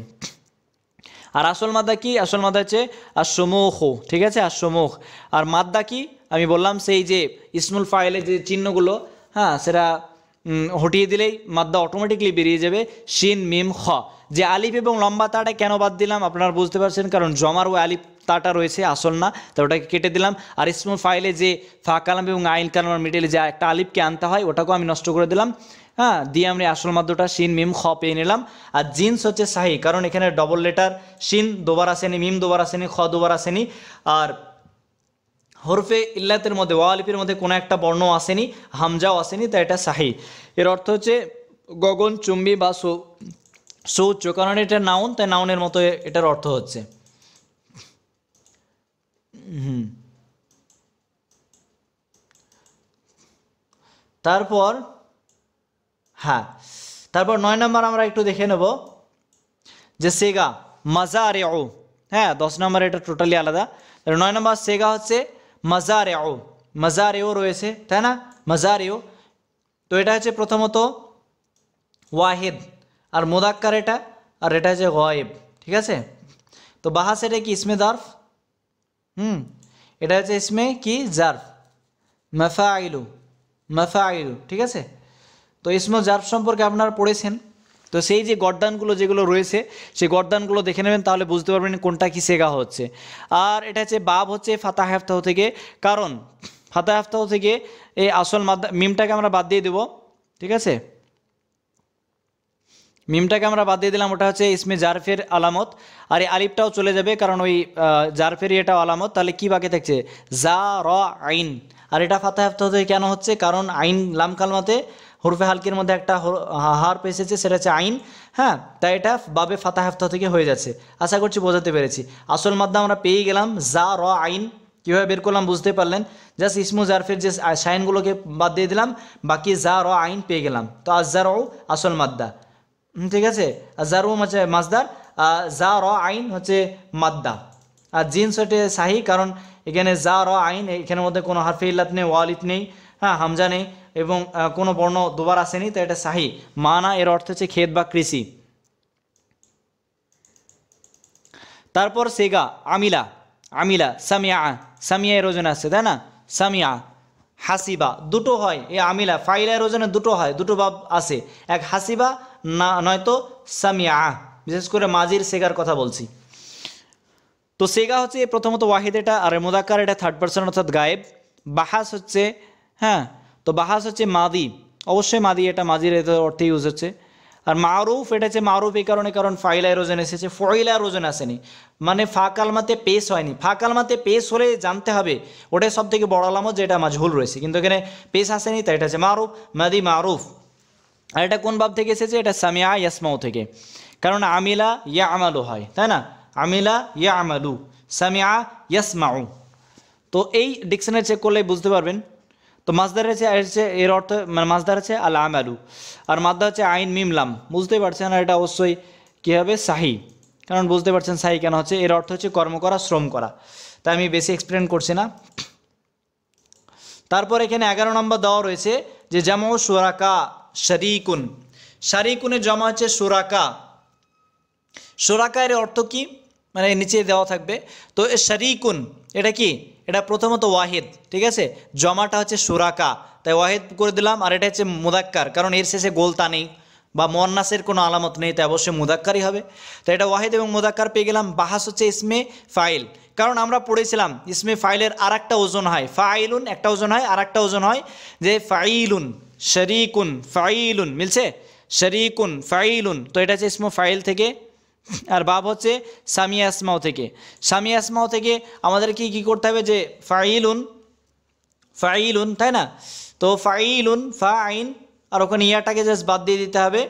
Speaker 1: আর আসল মাদ্দা কি? আসল মাদ্দা হচ্ছে আশ-শুমুখ, ঠিক আছে, আশ-শুমুখ। আর মাদ্দা কি? আমি বললাম সেই যে ইসমুল ফাইলের যে চিহ্নগুলো, হ্যাঁ, সেটা হটিয়ে দিলেই মাদ্দা অটোমেটিকলি বেরিয়ে যাবে। শিন মিম খ। যে আলিফ এবং লম্বা তাটা কেন বাদ দিলাম আপনারা বুঝতে পারছেন, কারণ জমার ওই আলিফ তাটা রয়েছে, আসল না, তো ওটাকে কেটে দিলাম। আর ইসমুল ফাইলে যে ফা কালাম এবং আইন কালামের মিডিলে যে একটা আলিফকে আনতে হয়, ওটাকেও আমি নষ্ট করে দিলাম। হ্যাঁ, দিয়ে আমরা আসল মাদ্দটা শিন মিম খ পেয়ে নিলাম। আর জিন্স হচ্ছে সাহি, কারণ এখানে ডবল লেটার, শিন দুবার আসেনি, মিম দুবার আসেনি, খ দুবার আসেনি। আর হরফে ইল্লাতের মধ্যে ওয়া আলিফের মধ্যে কোনো একটা বর্ণ আসেনি, হামজাও আসেনি, তাই এটা সাহি। এর অর্থ হচ্ছে গগন চুম্বি বা সুউচ্চ, কারণ এটা নাউন, তাই নাউনের মতো এটার অর্থ হচ্ছে। তারপর হ্যাঁ, তারপর 9 নম্বর আমরা একটু দেখে নেব যে সেগা মাজারেউ। হ্যাঁ, 10 নম্বর এটা টোটালি আলাদা। 9 নম্বর সেগা হচ্ছে মাজারেউ। মাজারেও রয়েছে, তাই না, মাজারেও। তো এটা হচ্ছে প্রথমত ওয়াহিদ, আর মুদাক্কার এটা, আর এটা হচ্ছে গায়েব, ঠিক আছে। তো বাহাস এটা কি? ইসমে জারফ। এটা হচ্ছে ইসমে কি? জারফ। মাফাইলু, মাফাইলু, ঠিক আছে। তো ইসমে জারফ সম্পর্কে আপনারা পড়েছেন, তো সেই যে গর্দানগুলো যেগুলো রয়েছে, সেই গর্দানগুলো দেখে নেবেন, তাহলে বুঝতে পারবেন কোনটা কি সেগা হচ্ছে। আর এটা হচ্ছে বাব হচ্ছে ফাতাহ ইয়াফতাহ থেকে, কারণ ফাতাহ ইয়াফতাহ থেকে এই আসল মাদ্দা মিমটাকে আমরা বাদ দিয়ে দেব, ঠিক আছে। মিমটাকে আমরা বাদ দিয়ে দিলাম, ওটা হচ্ছে ইসমে জারফের আলামত। আর এই আলিফটাও চলে যাবে, কারণ ওই জারফের এটাও আলামত। তাহলে কি বাকি থাকছে? জা র আইন। আর এটা ফাতাহ ইয়াফতাহ থেকে কেন হচ্ছে? কারণ আইন লাম কালমাতে হরফে হালকির মধ্যে একটা হারফ এসেছে, সেটা হচ্ছে আইন। হ্যাঁ, তাই এটা বাবে ফাতাহ ইয়াফতাহ থেকে হয়ে যাচ্ছে। আশা করছি বোঝাতে পেরেছি। আসল মাদ্দা আমরা পেয়ে গেলাম, জা র আইন। কীভাবে বের করলাম বুঝতে পারলেন। জাস্ট ইসমু জারফের যে সাইনগুলোকে বাদ দিয়ে দিলাম, বাকি জা র আইন পেয়ে গেলাম। তো আজার আসল মাদ্দা, ঠিক আছে। জারু হচ্ছে মাজদার, জা র আইন হচ্ছে মাদ্দা। আর জিন্স হচ্ছে সাহি, কারণ এখানে জা র আইন, এখানের মধ্যে কোনো হারফে ইল্লাত নেই, ওয়ালিফ নেই, হ্যাঁ, হামজা নেই, এবং কোনো বর্ণ দুবার আসেনি, তো এটা সাহি। মানা এর অর্থ হচ্ছে ক্ষেত বা কৃষি। তারপর সেগা আমিলা, আমিলা সামিয়া, সামিয়া এর ওজন আছে তাই না, সামিয়া। হাসিবা দুটো হয়, এই আমিলা ফাইলের ওজনে দুটো হয়, দুটো ভাব আছে, এক হাসিবা না নয়তো সামিয়া, বিশেষ করে মাজির সেগার কথা বলছি। তো সেগা হচ্ছে প্রথমত ওয়াহিদ এটা, আর মুদাক্কার এটা থার্ড পারসন অর্থাৎ গায়েব। বাহাস হচ্ছে, হ্যাঁ তো বাহাস হচ্ছে মাদি, অবশ্যই মাদি, এটা মাজির অর্থে ইউজ হচ্ছে। আর মারুফ এটা হচ্ছে মারুফ এই কারণে কারণ ফাইলার ওজন এসেছে, ফয়লার ওজন আসেনি, মানে ফা কালমাতে পেশ হয়নি। ফা কালমাতে পেশ হলে জানতে হবে ওটাই সব থেকে বড় আলামত যে এটা মাজহুল রয়েছে, কিন্তু এখানে পেশ আসেনি তাই এটা হচ্ছে মারুফ, মাদি মারুফ। আর এটা কোন বাব থেকে এসেছে, এটা সামিয়া ইয়াসমাউ থেকে, কারণ আমিলা ইয়া আমালু হয় তাই না, আমিলা ইয়া আমালু, সামিয়া ইয়াসমাউ। তো এই ডিকশনারি চেক করলে বুঝতে পারবেন। তো মাসদার হচ্ছে এর অর্থ, মানে মাসদার হচ্ছে আল আমালু, আর মাদ্দা হচ্ছে আইন মিম লাম। বুঝতেই পারছেন, আর এটা অবশ্যই কী হবে সাহি, কারণ বুঝতে পারছেন সাহি কেন হচ্ছে, এর অর্থ হচ্ছে কর্ম করা, শ্রম করা। তাই আমি বেশি এক্সপ্লেন করছি না। তারপর এখানে 11 নম্বর দেওয়া রয়েছে যে জামউ শুরাকা শারিকুন, শারিকুনের জমা হচ্ছে শুরাকা। শুরাকা এর অর্থ কি, মানে নিচে দেওয়া থাকবে। তো শারিকুন এটা কি, এটা প্রথমত ওয়াহিদ, ঠিক আছে, জমাটা হচ্ছে শুরাকা, তাই ওয়াহিদ করে দিলাম। আর এটা হচ্ছে মুদাক্কার, কারণ এর শেষে গোলতা নেই বা মুয়ান্নাসের কোনো আলামত নেই, তাই অবশ্যই মুদাক্কারই হবে। তো এটা ওয়াহিদ এবং মুদাক্কার পেয়ে গেলাম। বাহাস হচ্ছে ইসমে ফাইল, কারণ আমরা পড়েছিলাম ইসমে ফাইলের আর একটা ওজন হয়, ফাইলুন একটা ওজন হয়, আর একটা ওজন হয় যে ফাইলুন, শরিকুন ফাইলুন, মিলছে, শরিকুন ফাইলুন। তো এটা হচ্ছে ইসমে ফাইল থেকে। আর বাব হচ্ছে সামিয়া আসমাও থেকে। সামিয়া আসমাও থেকে আমাদের কি করতে হবে, যে ফাইলুন, ফাইলুন তাই না, তো ফাইলুন ফা আইন, আর ওখানে ইয়াটাকে জাস্ট বাদ দিয়ে দিতে হবে।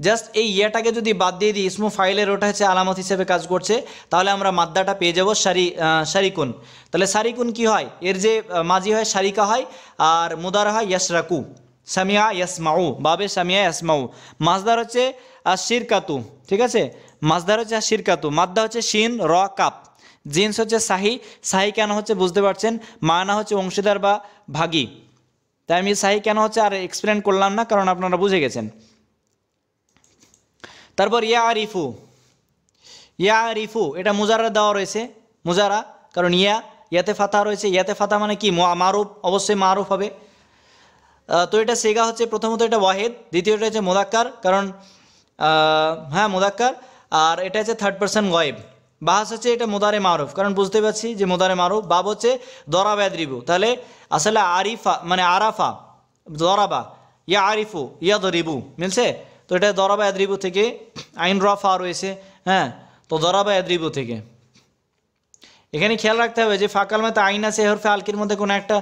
Speaker 1: জাস্ট এই ইয়াটাকে যদি বাদ দিয়ে দিই, ইসমু ফাইলের ওটা হচ্ছে আলামত হিসেবে কাজ করছে, তাহলে আমরা মাদ্দাটা পেয়ে যাব শারিকুন। তাহলে শারিকুন কি হয়, এর যে মাজি হয় শারিকা হয়, আর মুদার হয় ইয়াসরাকু, সামিয়া ইয়াসমাউ, বাবে সামিয়া ইয়াসমাউ। মাসদার হচ্ছে শিরকাতু, ঠিক আছে, মাসদার হচ্ছে শিরকাতু, মাদ্দা হচ্ছে শিন র কাপ, জিন্স হচ্ছে সাহি। সাহি কেন হচ্ছে বুঝতে পারছেন, মানা হচ্ছে অংশীদার বা ভাগী, তাই আমি সাহি কেন হচ্ছে আর এক্সপ্লেন করলাম না, কারণ আপনারা বুঝে গেছেন। তারপর ইয়া আরিফু, ইয়া আরিফু এটা মুজারা দেওয়া রয়েছে, মুজারা, কারণ ইয়াতে ফাতা রয়েছে, ইয়াতে ফাতা মানে কি মারুফ, অবশ্যই মারুফ হবে। তো এটা সেগা হচ্ছে প্রথমত এটা ওয়াহিদ, দ্বিতীয়টা হচ্ছে মুদাক্কার, কারণ হ্যাঁ মুদাক্কার, আর এটা হচ্ছে থার্ড পারসন গায়েব। বাহাস হচ্ছে এটা মুদারে মারুফ, কারণ বুঝতে পারছি যে মুদারে মারুফ। বাব হচ্ছে দরাবা ইয়াদরিবু, তাহলে আসলে আরিফা মানে আরাফা, দরাবা, ইয়া আরিফু ইয়া দরিবু, মিলছে। তো এটা দরাবা ইয়াদরিবু থেকে, আইন রফা রয়েছে, হ্যাঁ তো দরাবা ইয়াদরিবু থেকে। এখানে খেয়াল রাখতে হবে যে ফাকাল মধ্যে আইন আছে, হরফে আলকির মধ্যে কোনো একটা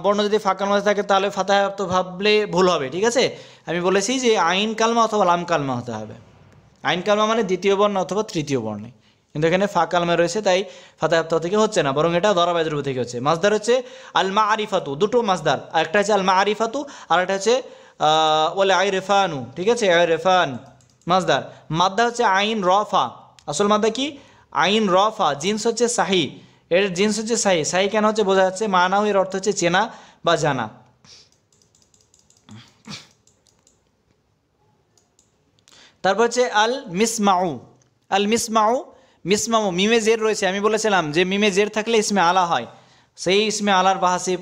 Speaker 1: বর্ণ যদি ফাঁকার মধ্যে থাকে তাহলে ফাতাহ তো ভাবলে ভুল হবে, ঠিক আছে। আমি বলেছি যে আইন কালমা অথবা লাম কালমা হতে হবে। আইন কালমা মানে দ্বিতীয় বর্ণ অথবা তৃতীয় বর্ণে, কিন্তু এখানে ফা কালমা রয়েছে তাই ফাতাহ থেকে হচ্ছে না, বরং এটা দরাবা ইয়াদরিবু থেকে হচ্ছে। মাসদার হচ্ছে আল মারিফাতু, দুটো মাসদার, একটা হচ্ছে আল মারিফাতু আর একটা হচ্ছে ওয়াল আইরিফানু, ঠিক আছে, আইরিফান মাসদার। মাদ্দা হচ্ছে আইন রফা, আসল মাদ্দা কি আইন রফা, জিন্স হচ্ছে সাহি, এর জিন্স হচ্ছে সাহি। সাহি কেন হচ্ছে বোঝা যাচ্ছে, মানাও এর অর্থ হচ্ছে চেনা বা জানা। তারপর হচ্ছে আল মিসমাউ, আল মিসমাউ, মিসমাউ মিমে জের রয়েছে, আমি বলেছিলাম যে মিমে জের থাকলে ইসমে আলা হয়, সেই ইসমে আলার বাহাসে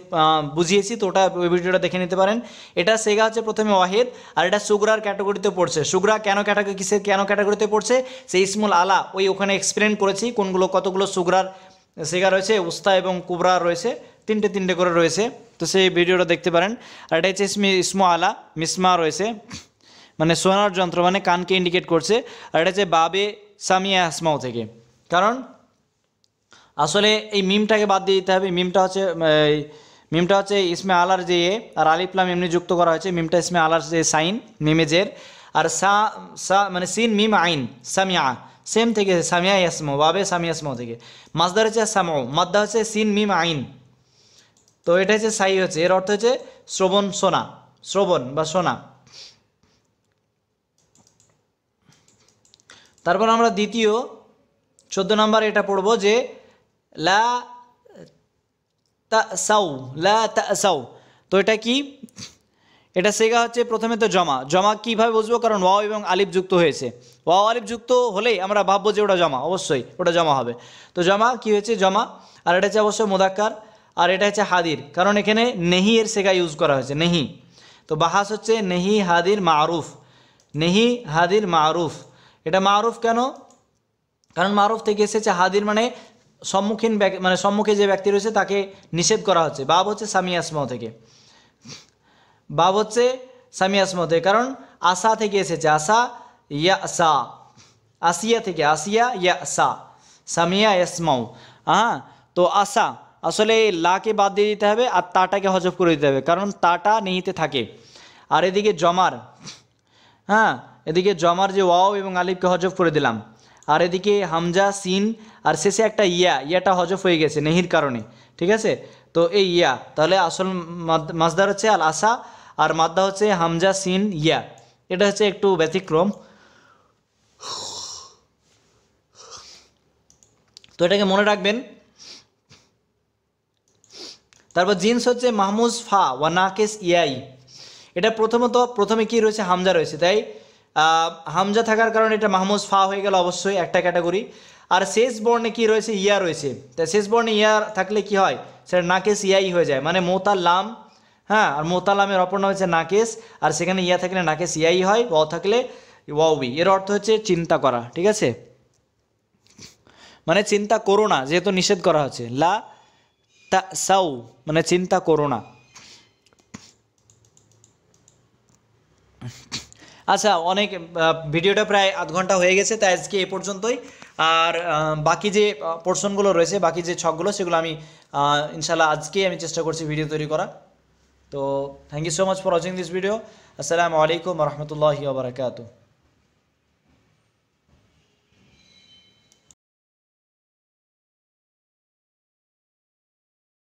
Speaker 1: বুঝিয়েছি, তো ওটা ওই ভিডিওটা দেখে নিতে পারেন। এটা সেগা হচ্ছে প্রথমে ওয়াহিদ, আর এটা সুগরার ক্যাটাগরিতে পড়ছে। সুগরা কেন ক্যাটাগরিতে পড়ছে, সেই ইসমুল আলা ওই ওখানে এক্সপ্লেন করেছি কোনগুলো কতগুলো সুগরার সেগা রয়েছে, উস্তা এবং কুবরা রয়েছে, তিনটে করে রয়েছে, তো সেই ভিডিওটা দেখতে পারেন। আর এটা হচ্ছে ইসমু আলা, মিসমা রয়েছে মানে সোনার যন্ত্র, মানে কানকে ইন্ডিকেট করছে। আর এটা হচ্ছে বাবে সামিয়া আসমাও থেকে, কারণ আসলে এই মিমটাকে বাদ দিয়ে দিতে হবে। মিমটা হচ্ছে ইসমে আলার যে আর আলিফলাম এমনি যুক্ত করা হয়েছে, মিমটা ইসমে আলার যে সাইন মিমেজের, আর সা মানে সিন মিম আইন সামিয়া, সেম থেকে সামিয়া ইয়াসমো, বাবে সামিয়া ইয়াসমো থেকে। মাসদার হচ্ছে সামো, মাদ্দা হচ্ছে সিন মিম আইন, তো এটা হচ্ছে সাই হচ্ছে, এর অর্থ হচ্ছে শ্রবণ শোনা, শ্রবণ বা শোনা। তারপর আমরা দ্বিতীয় 14 নম্বর এটা পড়বো যে লা তাসাউ, লা তাসাউ। তো এটা কি, এটা সেগা হচ্ছে প্রথমে তো জমা। জমা কীভাবে বুঝবো? কারণ ওয়াও এবং আলিফ যুক্ত হয়েছে। ওয়াও আলিফ যুক্ত হলেই আমরা ভাববো যে ওটা জমা, অবশ্যই ওটা জমা হবে। তো জমা কি হয়েছে? জমা। আর এটা হচ্ছে অবশ্যই মুদাক্কার, আর এটা হচ্ছে হাদির, কারণ এখানে নেহি এর সেগা ইউজ করা হয়েছে, নেহি। তো বাহাস হচ্ছে নেহি হাদির মারুফ, নেহি হাদির মারুফ। এটা মারুফ কেন? কারণ মারুফ থেকে এসেছে, হাদির মানে সম্মুখীন, মানে সম্মুখে যে ব্যক্তি রয়েছে তাকে নিষেধ করা হচ্ছে। বাব হচ্ছে সামি আসমাও থেকে, বাব হচ্ছে সামি আসমাও থেকে, কারণ আসা থেকে এসেছে, আসা ইয়া সা, আসিয়া থেকে, আসিয়া ইয়া সা, সামিয়া ইয়াসমাউ। হ্যাঁ, তো আসা আসলে লাকে বাদ দিয়ে দিতে হবে আর তাটাকে হজব করে দিতে হবে, কারণ তাটা নেহিতে থাকে। আর এদিকে জমার, হ্যাঁ এদিকে জমার যে ওয়াও এবং আলিফকে হজব করে দিলাম, আর এদিকে হামজা সিন আর শেষে একটা ইয়াটা হজব হয়ে গেছে নেহির কারণে, ঠিক আছে। তো এই ইয়া, তাহলে আসল মাসদার হচ্ছে আল আসা, আর মাদ্দা হচ্ছে হামজা সিন ইয়া। এটা হচ্ছে একটু ব্যতিক্রম, তো এটাকে মনে রাখবেন। তারপর জিন্স হচ্ছে মাহমুজ ফা ওয়া নাকিস ইয়াই। এটা প্রথমে কি রয়েছে? হামজা রয়েছে, তাই হামজা থাকার কারণে এটা মাহমুজ ফা হয়ে গেল, অবশ্যই একটা ক্যাটাগরি। আর শেষ বর্ণে কি রয়েছে? ইয়া রয়েছে, তাই শেষ বর্ণে ইয়া থাকলে কি হয়? সেটা নাকেস ইয়াই হয়ে যায়, মানে মোতাল্লাম। হ্যাঁ, আর মোতাল্লামের অপর নাম হচ্ছে নাকেস, আর সেখানে ইয়া থাকলে নাকেস ইয়াই হয়, ওয়াও থাকলে ওয়াওবি। এর অর্থ হচ্ছে চিন্তা করা, ঠিক আছে, মানে চিন্তা করো না, যেহেতু নিষেধ করা হচ্ছে। লা তা সাউ মানে চিন্তা করো না। আচ্ছা, অনেক ভিডিওটা প্রায় আধ ঘন্টা হয়ে গেছে, তাই আজকে এ পর্যন্তই। আর বাকি যে পোর্শনগুলো রয়েছে, বাকি যে ছকগুলো, সেগুলো আমি ইনশাল্লাহ আজকেই আমি চেষ্টা করছি ভিডিও তৈরি করা। তো thank you so much for watching this video. আসসালামু আলাইকুম রহমতুল্লাহি ওয়া বারাকাতুহু।